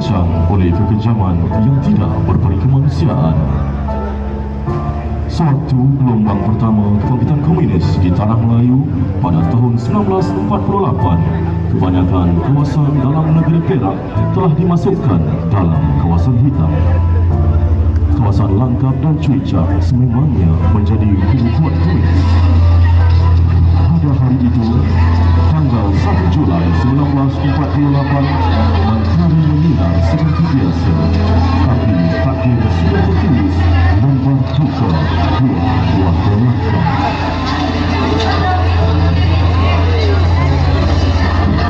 diguncang oleh kekejaman yang tidak berberi kemanusiaan. Sewaktu gelombang pertama kebangkitan komunis di Tanah Melayu pada tahun 1948, kebanyakan kawasan dalam negeri Perak telah dimasukkan dalam kawasan hitam. Kawasan Langkap dan Cuicak sememangnya menjadi hulu kuat komunis. Pada hari itu, tanggal 1 Julai 1948, mentari menyinar seperti biasa, tapi takdir sudah tertulis nombor duka buah Langkap.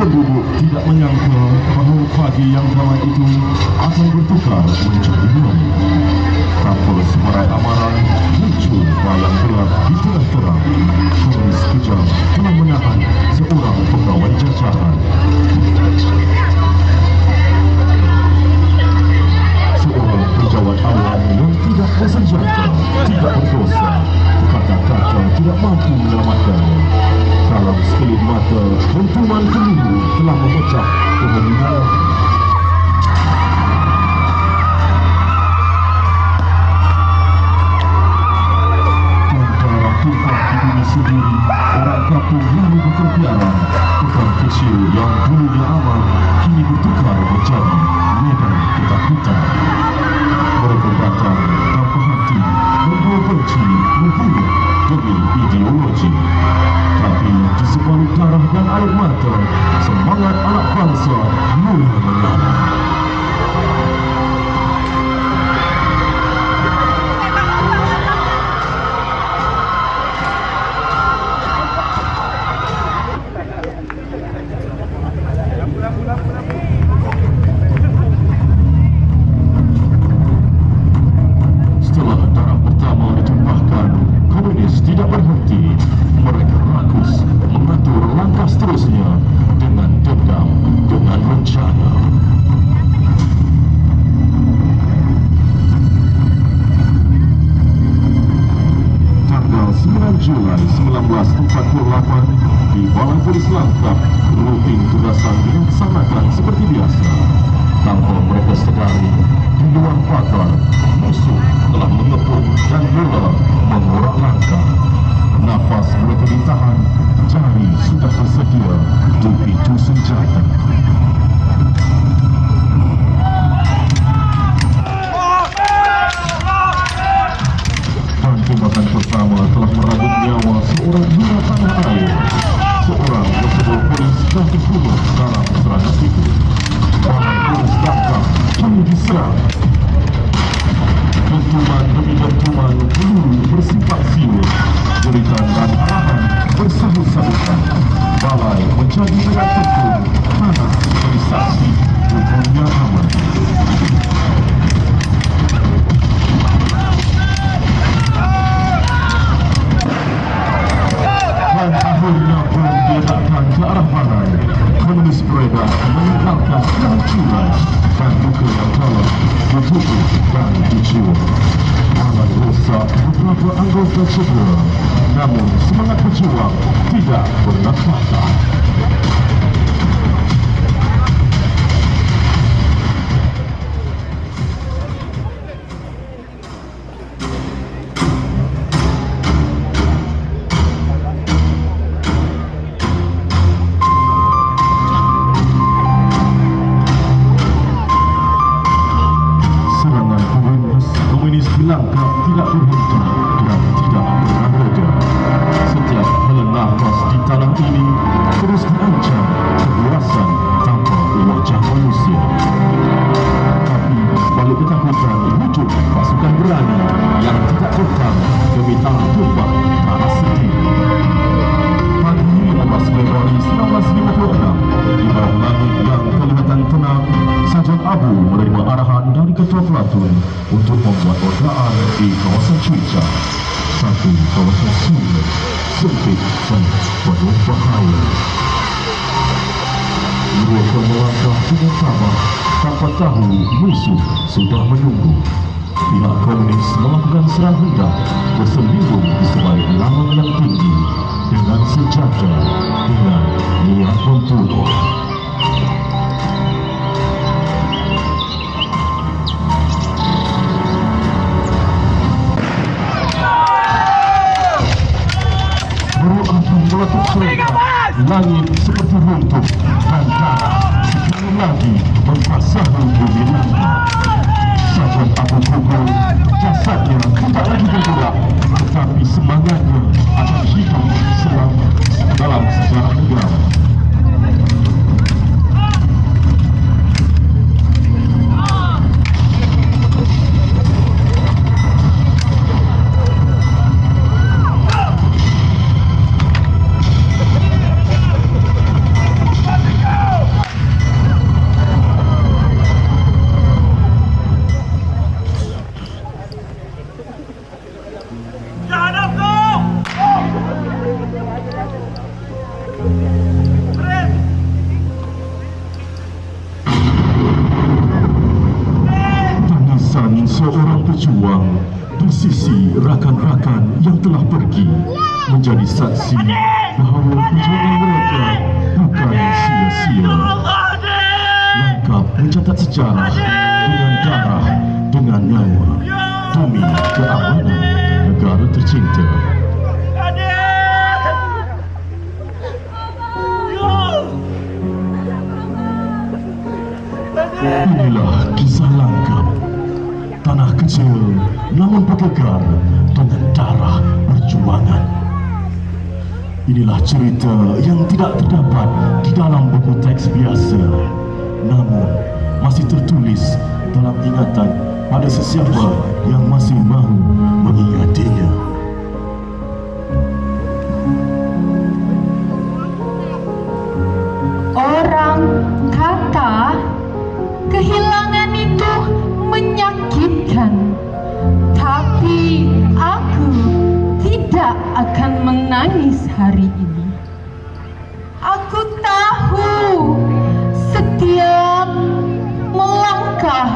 Penduduk tidak menyangka bahawa pagi yang damai itu akan bertukar menjadi malam. Tanpa sebarai amaran, muncul bayang gelap di tengah terang. Komunis kejam telah menahan seorang pegawai jajahan. Seorang pejabat awam yang tidak bersenjata, tidak berdosa, kata-kata tidak mampu menyelamatkannya. Dalam sekelip mata, dentuman peluru telah memecah keheningan. Antara tumpah di bumi sendiri, orang kampung lalu berkelpiaran. Hutan kecil yang dulunya aman, kini bertukar menjadi medan ketakutan. Mereka datang tanpa hati, membawa benci, membunuh demi ideologi. Tapi di sebalik darah dan air mata, semangat anak bangsa mulai menyala. Setelah darah pertama ditumpahkan, komunis tidak berhenti. Mereka rakus mengatur langkah seterusnya dengan dendam, dengan rencana. Tanggal 9 Julai 1948 di Balai Polis Langkap, rutin tugasan dilaksanakan seperti biasa. Tanpa mereka sedari, di luar pagar, musuh telah mengepung dan mula mengorak langkah. Nafas mereka ditahan, jari sudah tersedia di picu senjata. Dan tembakan pertama telah merabut nyawa seorang lura tanah air. Seorang tersebut polis dan dibunuh dalam serangan itu. Balai Polis Langkap kini diserang. Dentuman demi dentuman peluru bersifat siul, jeritan dan arahan bersahut-sahutan. Balai menjadi dengan tekun, panas menjadi saksi hukumnya aman. Dan akhirnya bom diledakkan ke arah balai. Komunis beredar meninggalkan kehancuran dan luka yang dalam di tubuh dan di jiwa. Balai rosak, beberapa anggota cedera, namun semangat berjuang tidak pernah patah. Langkap tidak berhenti dan tidak pernah reda. Setiap hela nafas di tanah ini terus diancam keluasan tanpa wajah manusia. Tapi balik ketakutan wujud pasukan berani yang tidak kekal demi tanah tumpah tanah sendiri. Pagi 15 Februari 1956, di bawah langit yang kelihatan tenang, Sarjan Abu menerima arahan dari Ketua Pelatun untuk membuat ordaan di kawasan Cuicak. Satu kawasan sulit, sempit dan penuh bahaya. Mereka melangkah dengan tabah tanpa tahu musuh sudah menunggu. Pihak komunis melakukan serang hendak bersembunyi di sebalik lamang yang tinggi dengan senjata, dengan niat membunuh. seorang pejuang di sisi rakan-rakan yang telah pergi, menjadi saksi bahawa perjuangan mereka bukan sia-sia. Lengkap mencatat sejarah dengan darah, dengan nyawa, demi keamanan negara tercinta. Inilah kisah Langkap, tanah kecil namun bergegar dengan darah perjuangan. Inilah cerita yang tidak terdapat di dalam buku teks biasa, namun masih tertulis dalam ingatan pada sesiapa yang masih mahu mengingatinya. Orang kata kehilangan itu menyakitkan, tapi aku tidak akan menangis hari ini. Aku tahu setiap melangkah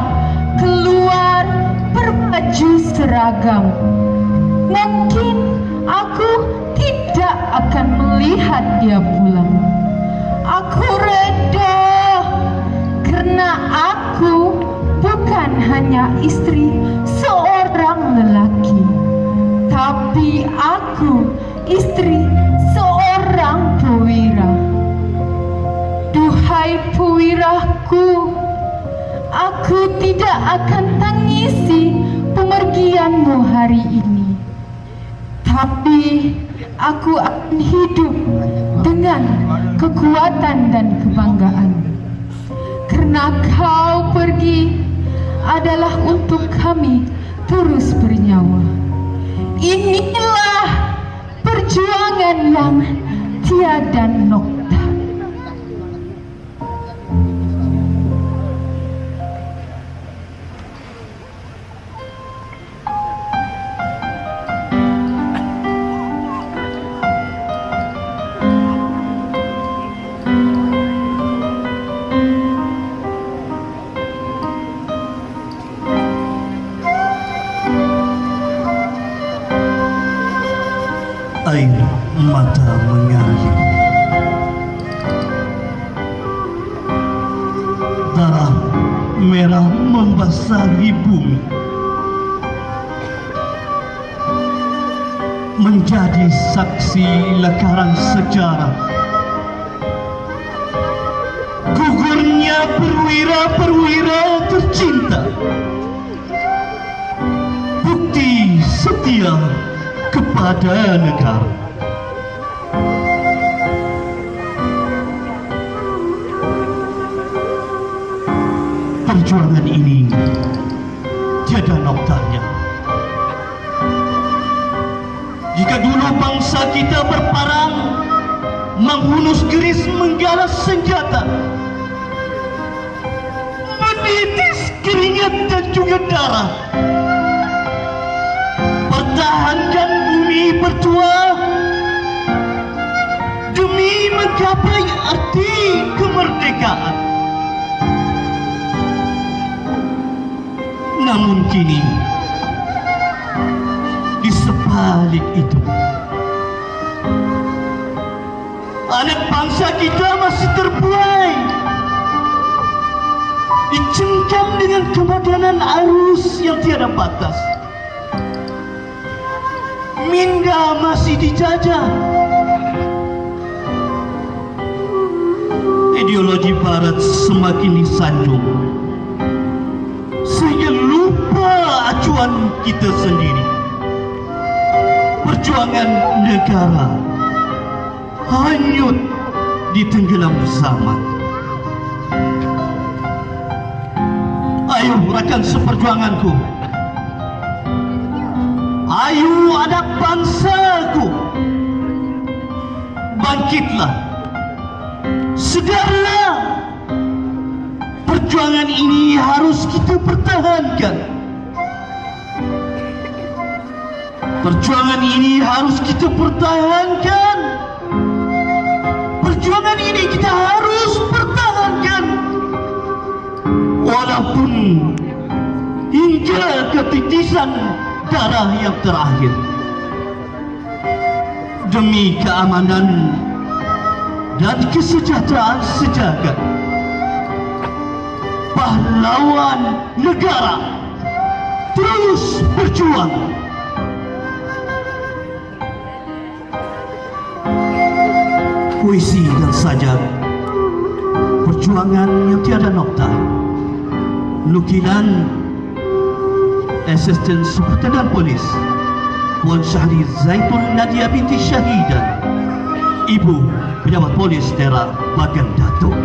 keluar berbaju seragam, mungkin aku tidak akan melihat dia pulang. Aku reda karena aku bukan hanya istri seorang lelaki, tapi aku istri seorang perwira. Duhai perwiraku, aku tidak akan tangisi pemergianmu hari ini, tapi aku akan hidup dengan kekuatan dan kebanggaan. Karena kau pergi adalah untuk kami terus bernyawa. Inilah perjuangan yang tiada nokta. Air mata mengalir, darah merah membasahi bumi, menjadi saksi lakaran sejarah. Gugurnya perwira-perwira tercinta, bukti setia kepada negara. Perjuangan ini tiada noktanya. Jika dulu bangsa kita berperang, menghunus keris, menggalas senjata, menitis keringat dan juga darah, pertahankan bumi bertuah demi menggapai arti kemerdekaan. Namun kini di sebalik itu, anak bangsa kita masih terbuai, dicengkam dengan kemadanan arus yang tiada batas. Minda masih dijajah. Ideologi barat semakin disanjung, sehingga lupa acuan kita sendiri. Perjuangan negara hanyut di tenggelam zaman. Ayo rakan seperjuanganku, ayo anak bangsaku, bangkitlah, sedarlah. Perjuangan ini harus kita pertahankan. Perjuangan ini harus kita pertahankan. Perjuangan ini kita harus pertahankan. Walaupun hingga hingga ketitisan darah yang terakhir. Demi keamanan dan kesejahteraan sejagat, pahlawan negara terus berjuang. Puisi dan sajak, perjuangan yang tiada nokta. Nukilan Asisten Suftenan Polis Puan Syahri Zaitun Nadia binti Syahidan, Ibu Pejabat Polis Daerah Bagan Datuk.